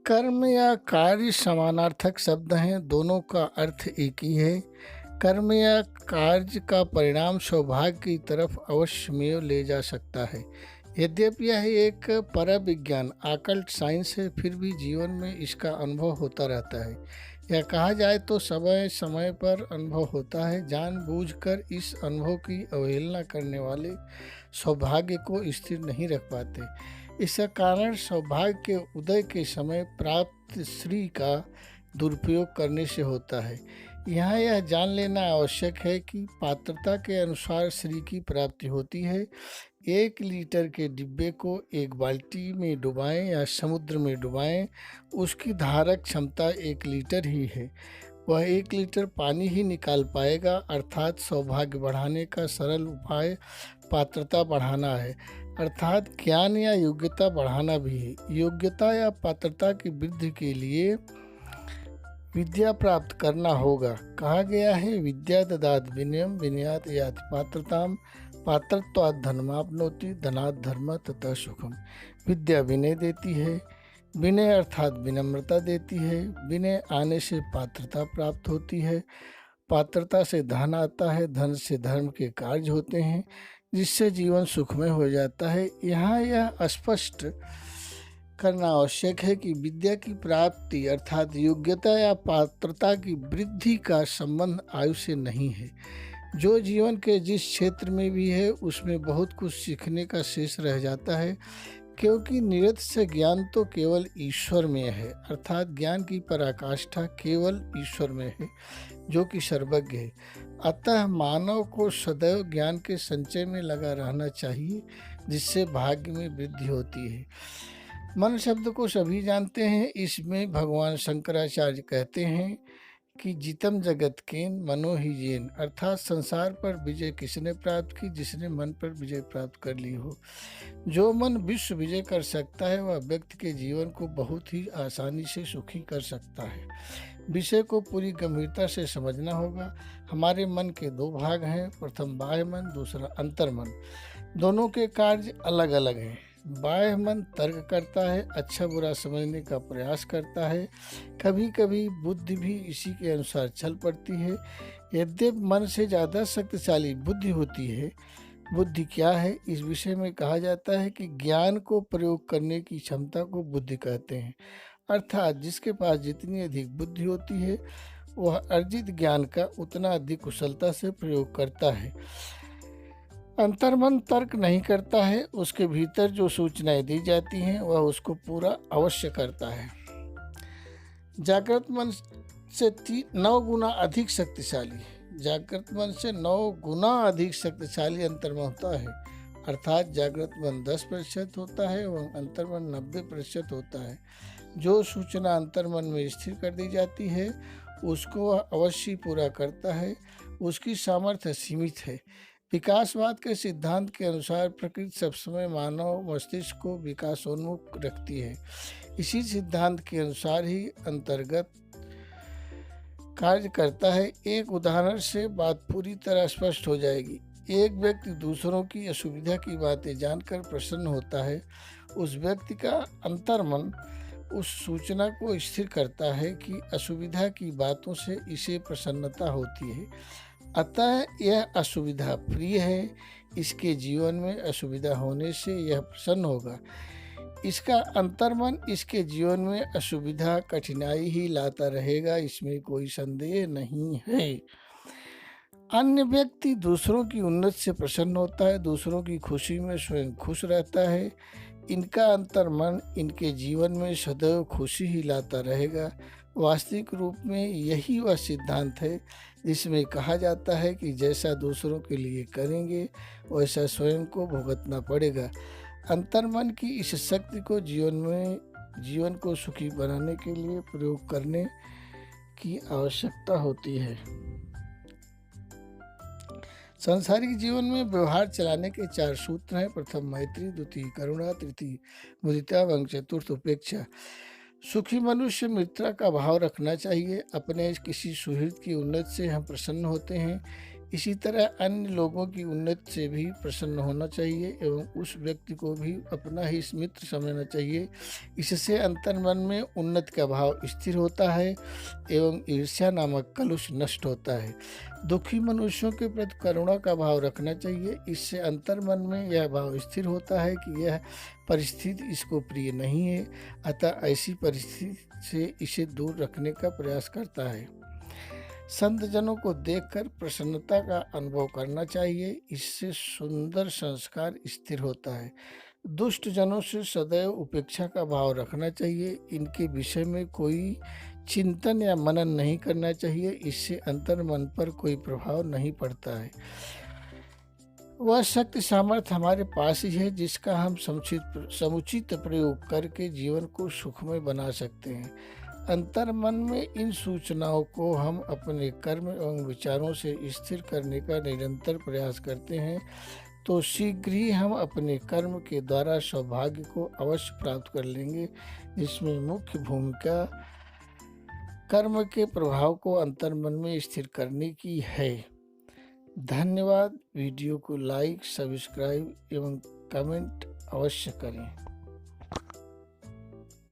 कर्म या कार्य समानार्थक शब्द हैं, दोनों का अर्थ एक ही है। कर्म या कार्य का परिणाम सौभाग्य की तरफ अवश्यमेव ले जा सकता है। यद्यपि यह एक परविज्ञान आकल्ट साइंस है, फिर भी जीवन में इसका अनुभव होता रहता है। यह कहा जाए तो समय समय पर अनुभव होता है। जानबूझकर इस अनुभव की अवहेलना करने वाले सौभाग्य को स्थिर नहीं रख पाते। इसका कारण सौभाग्य के उदय के समय प्राप्त श्री का दुरुपयोग करने से होता है। यहाँ यह जान लेना आवश्यक है कि पात्रता के अनुसार श्री की प्राप्ति होती है। 1 लीटर के डिब्बे को एक बाल्टी में डुबाएं या समुद्र में डुबाएं, उसकी धारक क्षमता 1 लीटर ही है। वह 1 लीटर पानी ही निकाल पाएगा। अर्थात सौभाग्य बढ़ाने का सरल उपाय पात्रता बढ़ाना है, अर्थात ज्ञान या योग्यता बढ़ाना भी है। योग्यता या पात्रता की वृद्धि के लिए विद्या प्राप्त करना होगा। कहा गया है, विद्या ददात विनयम विनयात याति पात्रताम पात्रत्वात् धर्माप्नोति धनात् धर्म तथा सुखम। विद्या विनय देती है, विनय अर्थात विनम्रता देती है। विनय आने से पात्रता प्राप्त होती है, पात्रता से धन आता है, धन से धर्म के कार्य होते हैं, जिससे जीवन सुखमय हो जाता है। यहाँ यह स्पष्ट करना आवश्यक है कि विद्या की प्राप्ति अर्थात योग्यता या पात्रता की वृद्धि का संबंध आयु से नहीं है। जो जीवन के जिस क्षेत्र में भी है, उसमें बहुत कुछ सीखने का शेष रह जाता है, क्योंकि निरतिशय ज्ञान तो केवल ईश्वर में है। अर्थात ज्ञान की पराकाष्ठा केवल ईश्वर में है, जो कि सर्वज्ञ है। अतः मानव को सदैव ज्ञान के संचय में लगा रहना चाहिए, जिससे भाग्य में वृद्धि होती है। मन शब्द को सभी जानते हैं। इसमें भगवान शंकराचार्य कहते हैं कि जितम जगत केन मनो ही जेन, अर्थात संसार पर विजय किसने प्राप्त की? जिसने मन पर विजय प्राप्त कर ली हो। जो मन विश्व विजय कर सकता है, वह व्यक्ति के जीवन को बहुत ही आसानी से सुखी कर सकता है। विषय को पूरी गंभीरता से समझना होगा। हमारे मन के 2 भाग हैं, प्रथम बाह्य मन, दूसरा अंतर्मन। दोनों के कार्य अलग अलग हैं। बाह्य मन तर्क करता है, अच्छा बुरा समझने का प्रयास करता है। कभी कभी बुद्धि भी इसी के अनुसार चल पड़ती है। यद्यपि मन से ज़्यादा शक्तिशाली बुद्धि होती है। बुद्धि क्या है? इस विषय में कहा जाता है कि ज्ञान को प्रयोग करने की क्षमता को बुद्धि कहते हैं। अर्थात जिसके पास जितनी अधिक बुद्धि होती है, वह अर्जित ज्ञान का उतना अधिक कुशलता से प्रयोग करता है। अंतर्मन तर्क नहीं करता है, उसके भीतर जो सूचनाएं दी जाती हैं, वह उसको पूरा अवश्य करता है। जागृत मन से 9 गुना अधिक शक्तिशाली, जागृत मन से 9 गुना अधिक शक्तिशाली अंतर्मन होता है। अर्थात जागृत मन 10% होता है एवं अंतर्मन 90% होता है। जो सूचना अंतर्मन में स्थिर कर दी जाती है, उसको वह अवश्य पूरा करता है। उसकी सामर्थ्य सीमित है। विकासवाद के सिद्धांत के अनुसार प्रकृति सब समय मानव मस्तिष्क को विकासोन्मुख रखती है। इसी सिद्धांत के अनुसार ही अंतर्गत कार्य करता है। एक उदाहरण से बात पूरी तरह स्पष्ट हो जाएगी। एक व्यक्ति दूसरों की असुविधा की बातें जानकर प्रसन्न होता है। उस व्यक्ति का अंतर्मन उस सूचना को स्थिर करता है कि असुविधा की बातों से इसे प्रसन्नता होती है, अतः यह असुविधा प्रिय है। इसके जीवन में असुविधा होने से यह प्रसन्न होगा। इसका अंतर्मन इसके जीवन में असुविधा कठिनाई ही लाता रहेगा, इसमें कोई संदेह नहीं है। अन्य व्यक्ति दूसरों की उन्नति से प्रसन्न होता है, दूसरों की खुशी में स्वयं खुश रहता है। इनका अंतर्मन इनके जीवन में सदैव खुशी ही लाता रहेगा। वास्तविक रूप में यही वह सिद्धांत है जिसमें कहा जाता है कि जैसा दूसरों के लिए करेंगे, वैसा स्वयं को भुगतना पड़ेगा। अंतर्मन की इस शक्ति को जीवन को सुखी बनाने के लिए प्रयोग करने की आवश्यकता होती है। सांसारिक जीवन में व्यवहार चलाने के 4 सूत्र हैं। प्रथम मैत्री, द्वितीय करुणा, तृतीय मुदिता एवं चतुर्थ उपेक्षा। सुखी मनुष्य मित्रता का भाव रखना चाहिए। अपने किसी सुहृद की उन्नति से हम प्रसन्न होते हैं। इसी तरह अन्य लोगों की उन्नति से भी प्रसन्न होना चाहिए एवं उस व्यक्ति को भी अपना ही मित्र समझना चाहिए। इससे अंतर्मन में उन्नति का भाव स्थिर होता है एवं ईर्ष्या नामक कलुष नष्ट होता है। दुखी मनुष्यों के प्रति करुणा का भाव रखना चाहिए। इससे अंतर्मन में यह भाव स्थिर होता है कि यह परिस्थिति इसको प्रिय नहीं है, अतः ऐसी परिस्थिति से इसे दूर रखने का प्रयास करता है। संत जनों को देखकर प्रसन्नता का अनुभव करना चाहिए। इससे सुंदर संस्कार स्थिर होता है। दुष्ट जनों से सदैव उपेक्षा का भाव रखना चाहिए। इनके विषय में कोई चिंतन या मनन नहीं करना चाहिए। इससे अंतर्मन पर कोई प्रभाव नहीं पड़ता है। वह शक्ति सामर्थ्य हमारे पास ही है जिसका हम समुचित प्रयोग करके जीवन को सुखमय बना सकते हैं। अंतर्मन में इन सूचनाओं को हम अपने कर्म एवं विचारों से स्थिर करने का निरंतर प्रयास करते हैं तो शीघ्र ही हम अपने कर्म के द्वारा सौभाग्य को अवश्य प्राप्त कर लेंगे। इसमें मुख्य भूमिका कर्म के प्रभाव को अंतर्मन में स्थिर करने की है। धन्यवाद। वीडियो को लाइक, सब्सक्राइब एवं कमेंट अवश्य करें।